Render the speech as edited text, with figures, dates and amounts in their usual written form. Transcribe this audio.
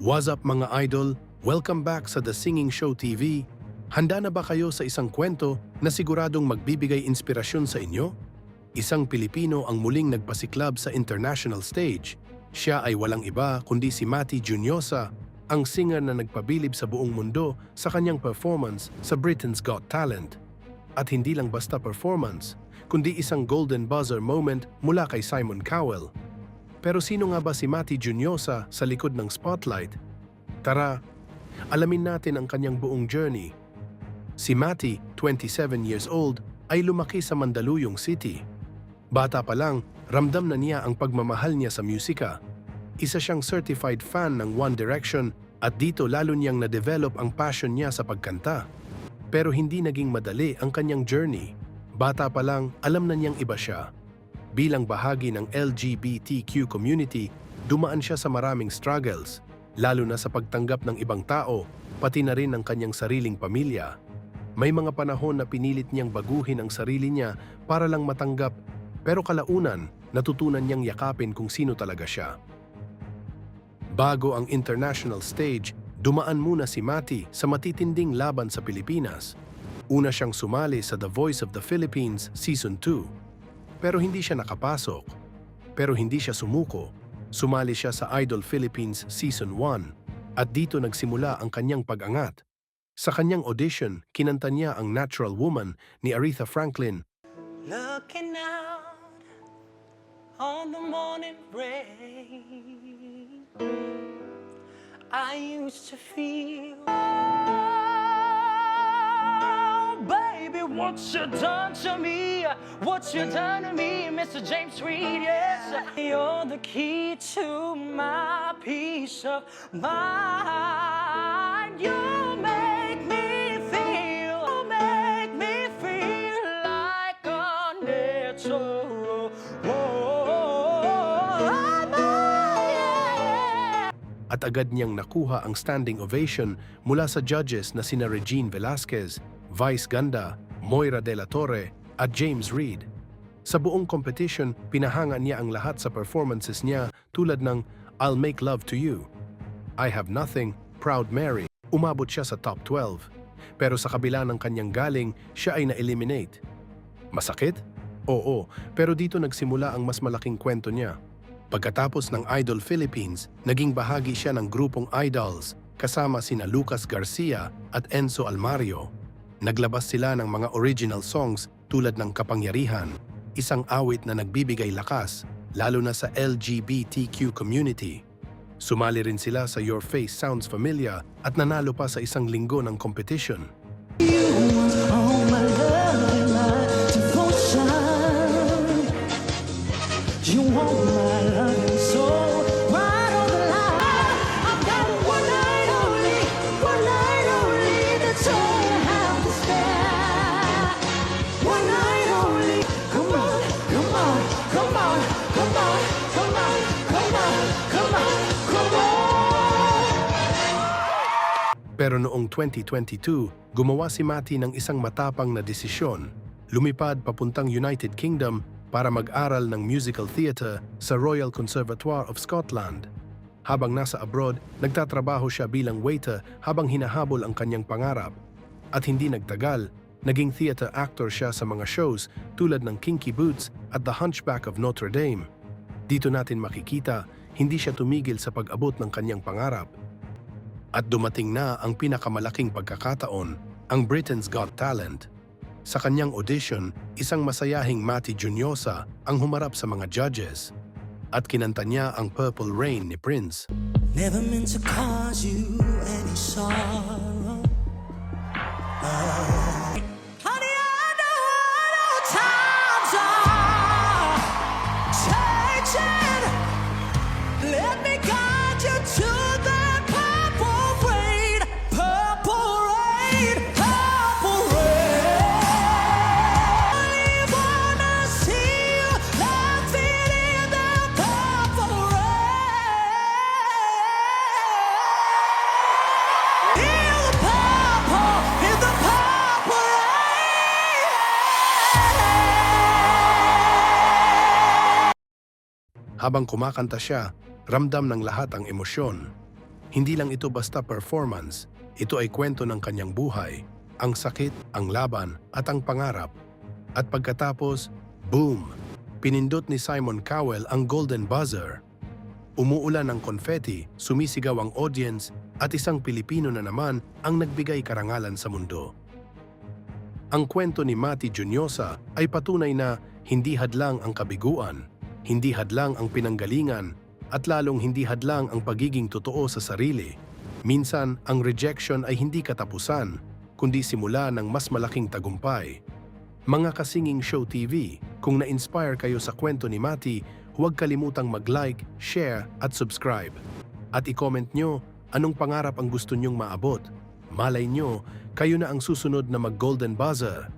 What's up mga idol? Welcome back sa The Singing Show TV. Handa na ba kayo sa isang kwento na siguradong magbibigay inspirasyon sa inyo? Isang Pilipino ang muling nagpasiklab sa international stage. Siya ay walang iba kundi si Matty Juniosa, ang singer na nagpabilib sa buong mundo sa kanyang performance sa Britain's Got Talent. At hindi lang basta performance, kundi isang golden buzzer moment mula kay Simon Cowell. Pero sino nga ba si Matty Juniosa sa likod ng spotlight? Tara, alamin natin ang kanyang buong journey. Si Matty, 27 years old, ay lumaki sa Mandaluyong City. Bata pa lang, ramdam na niya ang pagmamahal niya sa musika. Isa siyang certified fan ng One Direction at dito lalo niyang na-develop ang passion niya sa pagkanta. Pero hindi naging madali ang kanyang journey. Bata pa lang, alam na niyang iba siya. Bilang bahagi ng LGBTQ community, dumaan siya sa maraming struggles, lalo na sa pagtanggap ng ibang tao, pati na rin ng kanyang sariling pamilya. May mga panahon na pinilit niyang baguhin ang sarili niya para lang matanggap, pero kalaunan, natutunan niyang yakapin kung sino talaga siya. Bago ang international stage, dumaan muna si Matty sa matitinding laban sa Pilipinas. Una siyang sumali sa The Voice of the Philippines Season 2. Pero hindi siya nakapasok. Pero hindi siya sumuko. Sumali siya sa Idol Philippines Season 1 at dito nagsimula ang kanyang pag-angat. Sa kanyang audition, kinanta niya ang Natural Woman ni Aretha Franklin. Looking out on the morning rain, I used to feel, oh, baby, what you done to me? What you done to me, Mr. James Reed, yes. You're the key to my peace of mind. You make me feel like a natural. At agad niyang nakuha ang standing ovation mula sa judges na sina Regine Velasquez, Vice Ganda, Moira de la Torre, at James Reed. Sa buong competition, pinahanga niya ang lahat sa performances niya tulad ng I'll Make Love to You, I Have Nothing, Proud Mary. Umabot siya sa top 12. Pero sa kabila ng kanyang galing, siya ay na-eliminate. Masakit? Oo, pero dito nagsimula ang mas malaking kwento niya. Pagkatapos ng Idol Philippines, naging bahagi siya ng grupong Idols kasama sina Lucas Garcia at Enzo Almario. Naglabas sila ng mga original songs tulad ng Kapangyarihan, isang awit na nagbibigay lakas, lalo na sa LGBTQ community. Sumali rin sila sa Your Face Sounds Familiar at nanalo pa sa isang linggo ng competition. Pero noong 2022, gumawa si Matty ng isang matapang na desisyon. Lumipad papuntang United Kingdom para mag-aral ng musical theatre sa Royal Conservatoire of Scotland. Habang nasa abroad, nagtatrabaho siya bilang waiter habang hinahabol ang kanyang pangarap. At hindi nagtagal, naging theatre actor siya sa mga shows tulad ng Kinky Boots at The Hunchback of Notre Dame. Dito natin makikita, hindi siya tumigil sa pag-abot ng kanyang pangarap. At dumating na ang pinakamalaking pagkakataon, ang Britain's Got Talent. Sa kanyang audition, isang masayahing Matty Juniosa ang humarap sa mga judges. At kinanta niya ang Purple Rain ni Prince. Never meant to cause you any sorrow. Honey, I know times are changing. Let me guide you to the purple rain, purple rain, purple rain. I wanna see you laughing in the purple rain. Feel the purple in the purple rain. Habang kumakanta siya, ramdam ng lahat ang emosyon. Hindi lang ito basta performance, ito ay kwento ng kanyang buhay, ang sakit, ang laban, at ang pangarap. At pagkatapos, boom! Pinindot ni Simon Cowell ang golden buzzer. Umuulan ng confetti, sumisigaw ang audience, at isang Pilipino na naman ang nagbigay karangalan sa mundo. Ang kwento ni Mati Juniosa ay patunay na hindi hadlang ang kabiguan, hindi hadlang ang pinanggalingan, at lalong hindi hadlang ang pagiging totoo sa sarili. Minsan, ang rejection ay hindi katapusan, kundi simula ng mas malaking tagumpay. Mga kasinging show TV, kung na-inspire kayo sa kwento ni Mati, huwag kalimutang mag-like, share, at subscribe. At i-comment nyo anong pangarap ang gusto nyong maabot. Malay nyo, kayo na ang susunod na mag-golden buzzer.